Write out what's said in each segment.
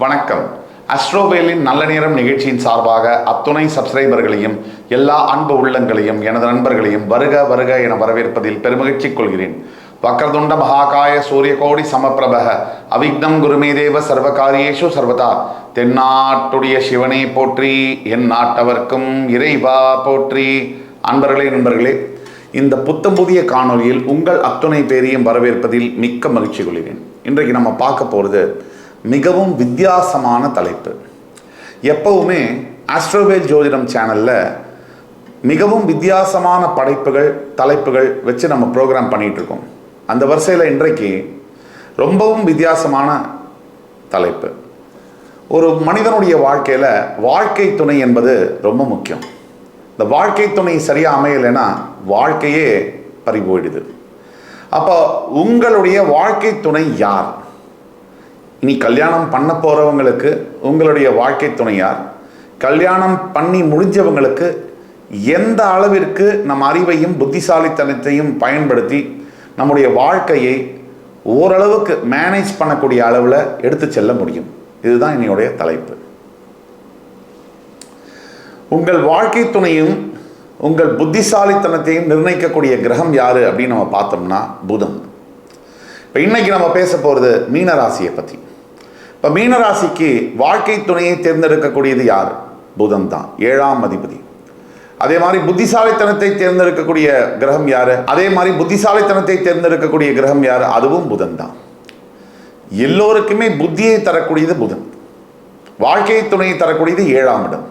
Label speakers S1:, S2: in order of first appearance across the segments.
S1: வணக்கம். அஸ்ட்ரோவேலின் நல்ல நேரம் நிகழ்ச்சியின் சார்பாக அத்துணை சப்ஸ்கிரைபர்களையும் எல்லா அன்பு உள்ளங்களையும் எனது நண்பர்களையும் வருக வருக என வரவேற்பதில் பெருமகிழ்ச்சி கொள்கிறேன். வக்ரதுண்ட மகாகாய சூரியகோடி சமப்பிரபக அவிக்னம் குருமே தேவ சர்வகாரியேஷு சர்வதா. தென்னாட்டுடைய சிவனை போற்றி, என் நாட்டவர்க்கும் இறைவா போற்றி. நண்பர்களே, இந்த புத்தம் புதிய காணொலியில் உங்கள் அத்துணை பேரையும் வரவேற்பதில் மிக்க மகிழ்ச்சி கொள்கிறேன். இன்றைக்கு நம்ம பார்க்க போகிறது மிகவும் வித்தியாசமான தலைப்பு. எப்பவுமே ஆஸ்ட்ரோவேல் ஜோதிடம் சேனலில் மிகவும் வித்தியாசமான தலைப்புகள் வச்சு நம்ம ப்ரோக்ராம் பண்ணிகிட்ருக்கோம். அந்த வரிசையில் இன்றைக்கு ரொம்பவும் வித்தியாசமான தலைப்பு. ஒரு மனிதனுடைய வாழ்க்கையில் வாழ்க்கை துணை என்பது ரொம்ப முக்கியம். இந்த வாழ்க்கை துணை சரியாக அமையலைன்னா வாழ்க்கையே பறி போயிடுது. அப்போ உங்களுடைய வாழ்க்கை துணை யார்? இனி கல்யாணம் பண்ண போகிறவங்களுக்கு உங்களுடைய வாழ்க்கை துணை யார்? கல்யாணம் பண்ணி முடிஞ்சவங்களுக்கு எந்த அளவிற்கு நம் அறிவையும் புத்திசாலித்தனத்தையும் பயன்படுத்தி நம்முடைய வாழ்க்கையை ஓரளவுக்கு மேனேஜ் பண்ணக்கூடிய அளவில் எடுத்து செல்ல முடியும்? இதுதான் என்னுடைய தலைப்பு. உங்கள் வாழ்க்கை துணையும் உங்கள் புத்திசாலித்தனத்தையும் நிர்ணயிக்கக்கூடிய கிரகம் யாரு அப்படின்னு நம்ம பார்த்தோம்னா புதன். இப்போ இன்னைக்கு நம்ம பேச போகிறது மீனராசியை பற்றி. இப்போ மீனராசிக்கு வாழ்க்கை துணையை தேர்ந்தெடுக்கக்கூடியது யார்? புதன் தான், 7ஆம் அதிபதி. அதே மாதிரி புத்திசாலித்தனத்தை தேர்ந்தெடுக்கக்கூடிய கிரகம் யாரு? அதே மாதிரி புத்திசாலித்தனத்தை தேர்ந்தெடுக்கக்கூடிய கிரகம் யாரு? அதுவும் புதன் தான். எல்லோருக்குமே புத்தியை தரக்கூடியது புதன், வாழ்க்கை துணையை தரக்கூடியது 7ஆம் இடம்.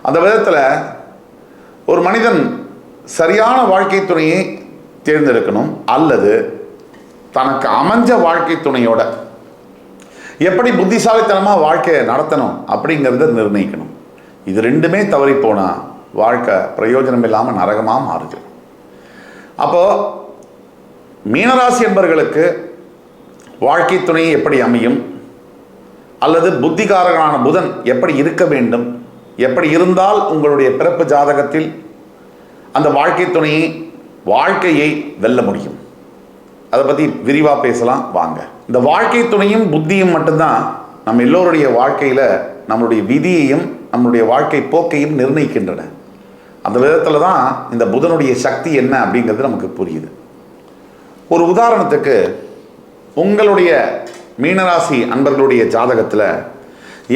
S1: அந்த விதத்தில் ஒரு மனிதன் சரியான வாழ்க்கை துணையை தேர்ந்தெடுக்கணும், அல்லது தனக்கு அமைஞ்ச வாழ்க்கை துணையோட எப்படி புத்திசாலித்தனமாக வாழ்க்கையை நடத்தணும் அப்படிங்கிறத நிர்ணயிக்கணும். இது ரெண்டுமே தவறி போனால் வாழ்க்கை பிரயோஜனம் இல்லாமல் நரகமாக மாறுது. அப்போது மீனராசி என்பவர்களுக்கு வாழ்க்கை துணை எப்படி அமையும், அல்லது புத்திகாரகனான புதன் எப்படி இருக்க வேண்டும், எப்படி இருந்தால் உங்களுடைய பிறப்பு ஜாதகத்தில் அந்த வாழ்க்கையை வெல்ல முடியும், அதை பற்றி விரிவாக பேசலாம் வாங்க. இந்த வாழ்க்கை துணையும் புத்தியும் மட்டும்தான் நம்ம எல்லோருடைய வாழ்க்கையில் நம்மளுடைய விதியையும் நம்மளுடைய வாழ்க்கை போக்கையும் நிர்ணயிக்கின்றன. அந்த விதத்தில் தான் இந்த புதனுடைய சக்தி என்ன அப்படிங்கிறது நமக்கு புரியுது. ஒரு உதாரணத்துக்கு, உங்களுடைய மீனராசி அன்பர்களுடைய ஜாதகத்தில்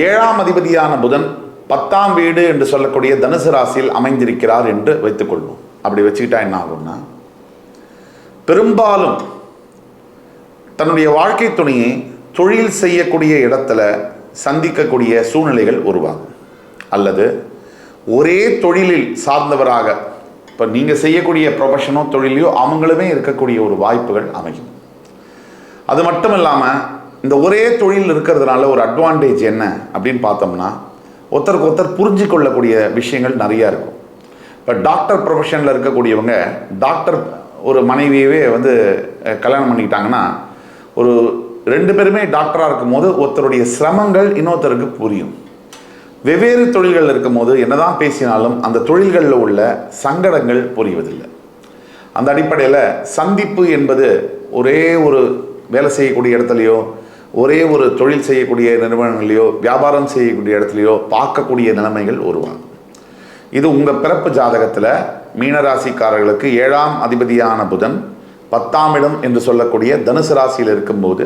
S1: 7ஆம் அதிபதியான புதன் 10ஆம் வீடு என்று சொல்லக்கூடிய தனுசு ராசியில் அமைந்திருக்கிறார் என்று வைத்துக்கொள்வோம். அப்படி வச்சுக்கிட்டா என்ன ஆகும்னா, பெரும்பாலும் தன்னுடைய வாழ்க்கை துணையை தொழில் செய்யக்கூடிய இடத்துல சந்திக்கக்கூடிய சூழ்நிலைகள் உருவாகும். அல்லது ஒரே தொழிலில் சார்ந்தவராக, இப்போ நீங்கள் செய்யக்கூடிய ப்ரொஃபஷனோ தொழிலையோ அவங்களுமே இருக்கக்கூடிய ஒரு வாய்ப்புகள் அமையும். அது மட்டும் இல்லாமல் இந்த ஒரே தொழில் இருக்கிறதுனால ஒரு அட்வான்டேஜ் என்ன அப்படின்னு பார்த்தோம்னா, ஒருத்தருக்கு ஒருத்தர் புரிஞ்சு கொள்ளக்கூடிய விஷயங்கள் நிறையா இருக்கும். இப்போ டாக்டர் ப்ரொஃபஷனில் இருக்கக்கூடியவங்க, டாக்டர் ஒரு மனைவியவே கல்யாணம் பண்ணிக்கிட்டாங்கன்னா, ஒரு 2 பேருமே டாக்டராக இருக்கும் போது ஒருத்தருடைய சிரமங்கள் இன்னொருத்தருக்கு புரியும். வெவ்வேறு தொழில்கள் இருக்கும் போது என்னதான் பேசினாலும் அந்த தொழில்களில் உள்ள சங்கடங்கள் புரிவதில்லை. அந்த அடிப்படையில் சந்திப்பு என்பது ஒரே ஒரு வேலை செய்யக்கூடிய இடத்துலையோ, ஒரே ஒரு தொழில் செய்யக்கூடிய நிறுவனங்களையோ, வியாபாரம் செய்யக்கூடிய இடத்துலையோ பார்க்கக்கூடிய நிலைமைகள் உருவாகும். இது உங்கள் பிறப்பு ஜாதகத்தில் மீனராசிக்காரர்களுக்கு 7ஆம் அதிபதியான புதன் 10ஆம் இடம் என்று சொல்லக்கூடிய தனுசு ராசியில் இருக்கும்போது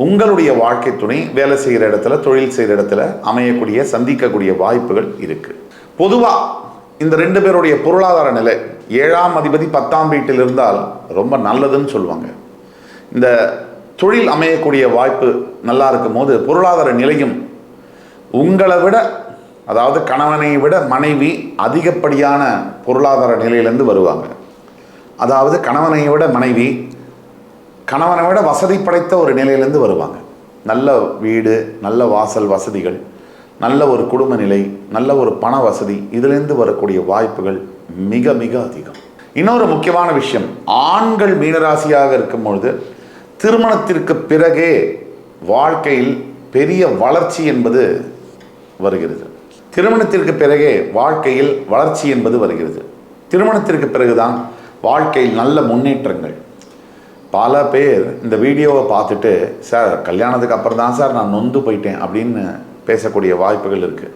S1: உங்களுடைய வாழ்க்கை துணை வேலை செய்கிற இடத்துல, தொழில் செய்கிற இடத்துல அமையக்கூடிய சந்திக்கக்கூடிய வாய்ப்புகள் இருக்குது. பொதுவாக இந்த 2 பேருடைய பொருளாதார நிலை, 7ஆம் அதிபதி 10ஆம் வீட்டில் இருந்தால் ரொம்ப நல்லதுன்னு சொல்லுவாங்க. இந்த தொழில் அமையக்கூடிய வாய்ப்பு நல்லா இருக்கும் போது பொருளாதார நிலையும் உங்களை விட, அதாவது கணவனை விட மனைவி அதிகப்படியான பொருளாதார நிலையிலேருந்து வருவாங்க. அதாவது கணவனை விட மனைவி கணவனை விட வசதி படைத்த ஒரு நிலையிலேருந்து வருவாங்க. நல்ல வீடு, நல்ல வாசல் வசதிகள், நல்ல ஒரு குடும்ப நிலை, நல்ல ஒரு பண வசதி, இதிலிருந்து வரக்கூடிய வாய்ப்புகள் மிக மிக அதிகம். இன்னொரு முக்கியமான விஷயம், ஆண்கள் மீனராசியாக இருக்கும் பொழுது திருமணத்திற்கு பிறகே வாழ்க்கையில் பெரிய வளர்ச்சி என்பது வருகிறது. திருமணத்திற்கு பிறகே வாழ்க்கையில் வளர்ச்சி என்பது வருகிறது. திருமணத்திற்கு பிறகுதான் வாழ்க்கையில் நல்ல முன்னேற்றங்கள். பல பேர் இந்த வீடியோவை பார்த்துட்டு, சார் கல்யாணத்துக்கு அப்புறம் தான் சார் நான் நொந்து போயிட்டேன் அப்படின்னு பேசக்கூடிய வாய்ப்புகள் இருக்குது.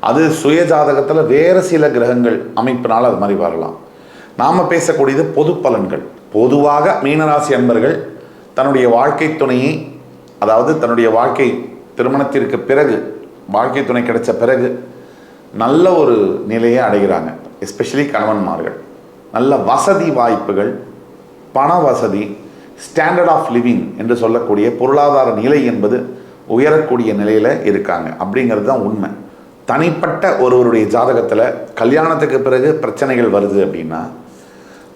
S1: அது சுய ஜாதகத்தில் வேறு சில கிரகங்கள் அமைப்பினால் அது மாதிரி வரலாம். நாம் பேசக்கூடியது பொது பலன்கள். பொதுவாக மீனராசி அன்பர்கள் தன்னுடைய வாழ்க்கை துணையை, அதாவது தன்னுடைய வாழ்க்கை திருமணத்திற்கு பிறகு வாழ்க்கை துணை கிடைச்ச பிறகு நல்ல ஒரு நிலையை அடைகிறாங்க. எஸ்பெஷலி கணவன்மார்கள் நல்ல வசதி வாய்ப்புகள், பண வசதி, ஸ்டாண்டர்ட் ஆஃப் லிவிங் என்று சொல்லக்கூடிய பொருளாதார நிலை என்பது உயரக்கூடிய நிலையில் இருக்காங்க அப்படிங்கிறது தான் உண்மை. தனிப்பட்ட ஒருவருடைய ஜாதகத்தில் கல்யாணத்துக்கு பிறகு பிரச்சனைகள் வருது அப்படின்னா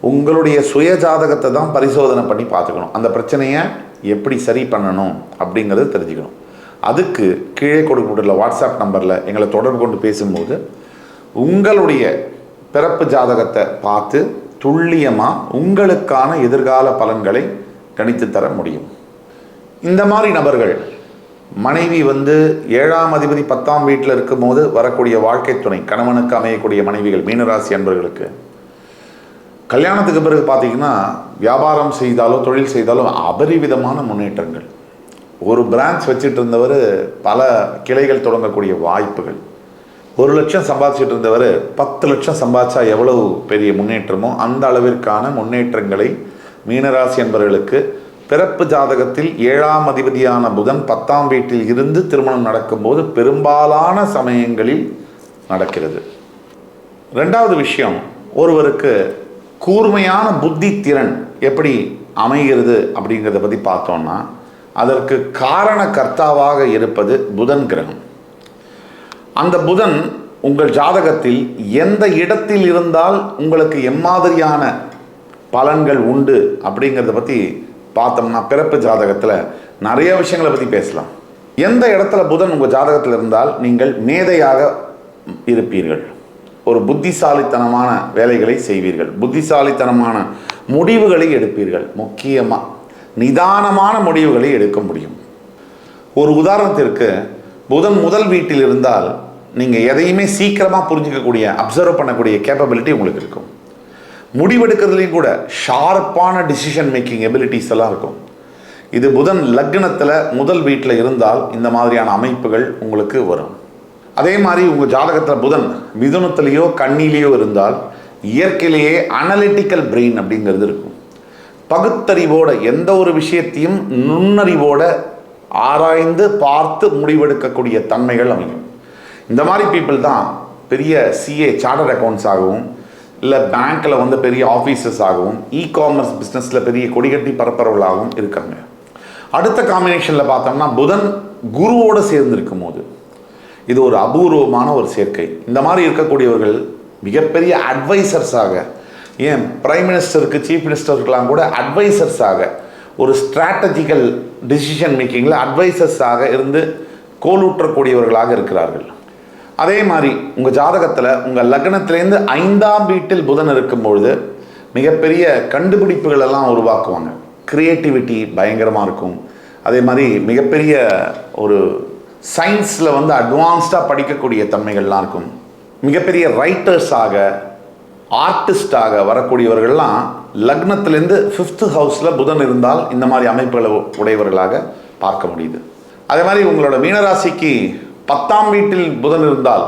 S1: உங்களுடைய சுய ஜாதகத்தை தான் பரிசோதனை பண்ணி பார்த்துக்கணும். அந்த பிரச்சனையை எப்படி சரி பண்ணணும் அப்படிங்கிறது தெரிஞ்சுக்கணும். அதுக்கு கீழே கொடுக்கப்பட்டுள்ள வாட்ஸ்அப் நம்பரில் எங்களை தொடர்பு கொண்டு பேசும்போது உங்களுடைய பிறப்பு ஜாதகத்தை பார்த்து துல்லியமாக உங்களுக்கான எதிர்கால பலன்களை கணித்து தர முடியும். இந்த மாதிரி நபர்கள் மனைவி 7ஆம் அதிபதி 10ஆம் வீட்டில் இருக்கும்போது வரக்கூடிய வாழ்க்கை துணை, கணவனுக்கு அமையக்கூடிய மனைவிகள் மீனராசி அன்பர்களுக்கு கல்யாணத்துக்கு பிறகு பார்த்தீங்கன்னா வியாபாரம் செய்தாலோ தொழில் செய்தாலோ அபரிவிதமான முன்னேற்றங்கள். ஒரு பிரான்ச் வச்சுட்டு இருந்தவர் பல கிளைகள் தொடங்கக்கூடிய வாய்ப்புகள். 1 லட்சம் சம்பாதிச்சுட்டு இருந்தவர் 10 லட்சம் சம்பாதிச்சா எவ்வளவு பெரிய முன்னேற்றமோ அந்த அளவிற்கான முன்னேற்றங்களை மீனராசி என்பவர்களுக்கு பிறப்பு ஜாதகத்தில் 7ஆம் அதிபதியான புதன் 10ஆம் வீட்டில் இருந்து திருமணம் நடக்கும்போது பெரும்பாலான சமயங்களில் நடக்கிறது. 2வது விஷயம், ஒருவருக்கு கூர்மையான புத்தி திறன் எப்படி அமைகிறது அப்படிங்கிறத பற்றி பார்த்தோம்னா அதற்கு காரண கர்த்தாவாக இருப்பது புதன் கிரகம். அந்த புதன் உங்கள் ஜாதகத்தில் எந்த இடத்தில் இருந்தால் உங்களுக்கு எம்மாதிரியான பலன்கள் உண்டு அப்படிங்கிறத பற்றி பார்த்தோம்னா பிறப்பு ஜாதகத்தில் நிறைய விஷயங்களை பற்றி பேசலாம். எந்த இடத்துல புதன் உங்கள் ஜாதகத்தில் இருந்தால் நீங்கள் மேதையாக இருப்பீர்கள், ஒரு புத்திசாலித்தனமான வேலைகளை செய்வீர்கள், புத்திசாலித்தனமான முடிவுகளை எடுப்பீர்கள், முக்கியமாக நிதானமான முடிவுகளை எடுக்க முடியும். ஒரு உதாரணத்திற்கு புதன் முதல் வீட்டில் இருந்தால் நீங்கள் எதையுமே சீக்கிரமாக புரிஞ்சிக்கக்கூடிய, அப்சர்வ் பண்ணக்கூடிய கேப்பபிலிட்டி உங்களுக்கு இருக்கும். முடிவெடுக்கிறதுலையும் கூட ஷார்ப்பான டிசிஷன் மேக்கிங் எபிலிட்டிஸ் எல்லாம் இருக்கும். இது புதன் லக்னத்தில் முதல் வீட்டில் இருந்தால் இந்த மாதிரியான அமைப்புகள் உங்களுக்கு வரும். அதே மாதிரி உங்கள் ஜாதகத்தில் புதன் மிதுனத்திலேயோ கண்ணிலேயோ இருந்தால் இயற்கையிலேயே அனலிட்டிக்கல் பிரெயின் அப்படிங்கிறது இருக்கும். பகுத்தறிவோட எந்த ஒரு விஷயத்தையும் நுண்ணறிவோட ஆராய்ந்து பார்த்து முடிவெடுக்கக்கூடிய தன்மைகள் அமையும். இந்த மாதிரி பீப்புள் தான் பெரிய சிஏ சார்ட்டர்ட் அக்கௌண்ட்ஸ் ஆகவும், இல்லை பேங்க்கில் பெரிய ஆஃபீஸர்ஸ் ஆகவும், இ-காமர்ஸ் பிஸ்னஸில் பெரிய கொடிகட்டி பரப்பரவர்களாகவும் இருக்காங்க. அடுத்த காம்பினேஷனில் பார்த்தோம்னா புதன் குருவோடு சேர்ந்திருக்கும் போது இது ஒரு அபூர்வமான ஒரு சேர்க்கை. இந்த மாதிரி இருக்கக்கூடியவர்கள் மிகப்பெரிய அட்வைசர்ஸாக, ஏன் பிரைம் மினிஸ்டருக்கு சீஃப் மினிஸ்டருக்கெல்லாம் கூட அட்வைசர்ஸாக, ஒரு ஸ்ட்ராட்டஜிக்கல் டிசிஷன் மேக்கிங்கில் அட்வைசர்ஸாக இருந்து கோலூற்றக்கூடியவர்களாக இருக்கிறார்கள். அதே மாதிரி உங்கள் ஜாதகத்தில் உங்கள் லக்னத்திலேருந்து 5ஆம் வீட்டில் புதன் இருக்கும்பொழுது மிகப்பெரிய கண்டுபிடிப்புகள் எல்லாம் உருவாக்குவாங்க. கிரியேட்டிவிட்டி பயங்கரமாக இருக்கும். அதே மாதிரி மிகப்பெரிய ஒரு சயின்ஸில் அட்வான்ஸ்டாக படிக்கக்கூடிய தன்மைகள்லாம் இருக்கும். மிகப்பெரிய ரைட்டர்ஸாக, ஆர்டிஸ்டாக வரக்கூடியவர்கள்லாம் லக்னத்திலேருந்து 5th ஹவுஸில் புதன் இருந்தால் இந்த மாதிரி அமைப்புகளை உடையவர்களாக பார்க்க முடியுது. அதே மாதிரி உங்களோட மீனராசிக்கு 10ஆம் வீட்டில் புதன் இருந்தால்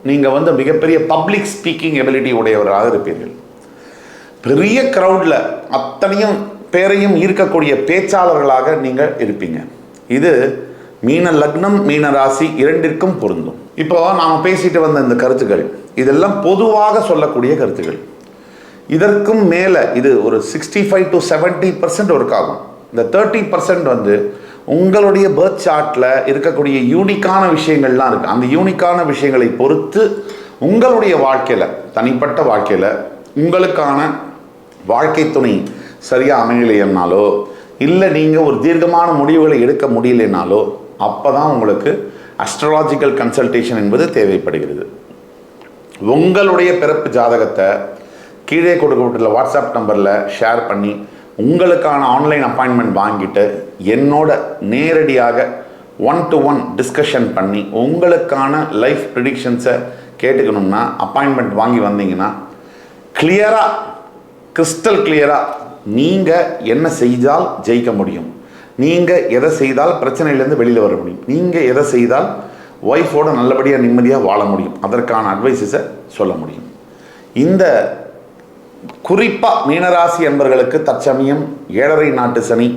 S1: நீங்கள் மிகப்பெரிய பப்ளிக் ஸ்பீக்கிங் எபிலிட்டி உடையவர்களாக இருப்பீர்கள். பெரிய க்ரௌடில் அத்தனையும் பேரையும் ஈர்க்கக்கூடிய பேச்சாளர்களாக நீங்கள் இருப்பீங்க. இது மீன லக்னம் மீன ராசி இரண்டிற்கும் பொருந்தும். இப்போ நாம் பேசிட்டு வந்த இந்த கருத்துக்கள் இதெல்லாம் பொதுவாக சொல்லக்கூடிய கருத்துக்கள். இதற்கும் மேலே இது ஒரு 65 to 70% ஒர்க் ஆகும். இந்த 30% உங்களுடைய பர்த் சார்ட்டில் இருக்கக்கூடிய யூனிக்கான விஷயங்கள்லாம் இருக்குது. அந்த யூனிக்கான விஷயங்களை பொறுத்து உங்களுடைய வாழ்க்கையில், தனிப்பட்ட வாழ்க்கையில் உங்களுக்கான வாழ்க்கை துணை சரியாக அமையலைன்னாலோ, இல்லை நீங்கள் ஒரு தீர்க்கமான முடிவுகளை எடுக்க முடியலைனாலோ அப்போ தான் உங்களுக்கு அஸ்ட்ராலாஜிக்கல் கன்சல்டேஷன் என்பது தேவைப்படுகிறது. உங்களுடைய பிறப்பு ஜாதகத்தை கீழே கொடுக்கப்பட்டுள்ள வாட்ஸ்அப் நம்பரில் ஷேர் பண்ணி உங்களுக்கான ஆன்லைன் அப்பாயின்மெண்ட் வாங்கிட்டு என்னோட நேரடியாக 1-to-1 டிஸ்கஷன் பண்ணி உங்களுக்கான லைஃப் ப்ரிடிக்ஷன்ஸை கேட்டுக்கணும்னா அப்பாயின்மெண்ட் வாங்கி வந்தீங்கன்னா கிளியராக, கிறிஸ்டல் கிளியராக நீங்கள் என்ன செய்தால் ஜெயிக்க முடியும், நீங்கள் எதை செய்தால் பிரச்சனையிலேருந்து வெளியில் வர முடியும், நீங்கள் எதை செய்தால் ஒய்ஃபோட நல்லபடியாக நிம்மதியாக வாழ முடியும், அதற்கான அட்வைஸஸை சொல்ல முடியும். இந்த குறிப்பாக மீனராசி என்பவர்களுக்கு தற்சமயம் 7.5 நாட்டு சனி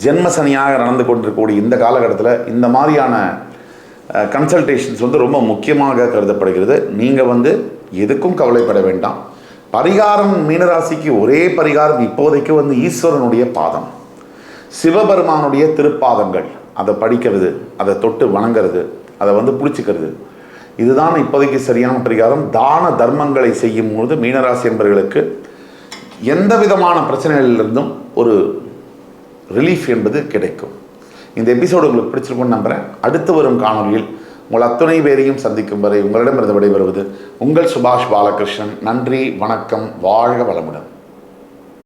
S1: ஜென்ம சனியாக நடந்து கொண்டிருக்கக்கூடிய இந்த காலகட்டத்தில் இந்த மாதிரியான கன்சல்டேஷன்ஸ் ரொம்ப முக்கியமாக கருதப்படுகிறது. நீங்கள் எதுக்கும் கவலைப்பட வேண்டாம். பரிகாரம் மீனராசிக்கு ஒரே பரிகாரம் இப்போதைக்கு ஈஸ்வரனுடைய பாதம், சிவபெருமானுடைய திருப்பாதங்கள், அதை படிக்கிறது, அதை தொட்டு வணங்கிறது, அதை பிடிச்சிக்கிறது, இதுதான் இப்போதைக்கு சரியான பரிகாரம். தான தர்மங்களை செய்யும் போது மீனராசி என்பவர்களுக்கு எந்த விதமான பிரச்சனைகளிலிருந்தும் ஒரு ரிலீஃப் என்பது கிடைக்கும். இந்த எபிசோடு உங்களுக்கு பிடிச்சிருக்கும்னு நம்புகிறேன். அடுத்து வரும் காணொலியில் உங்கள் அத்துணை பேரையும் சந்திக்கும் வரை உங்களிடமிருந்து விடைபெறுவது உங்கள் சுபாஷ் பாலகிருஷ்ணன். நன்றி, வணக்கம், வாழ்க வளமுடன்.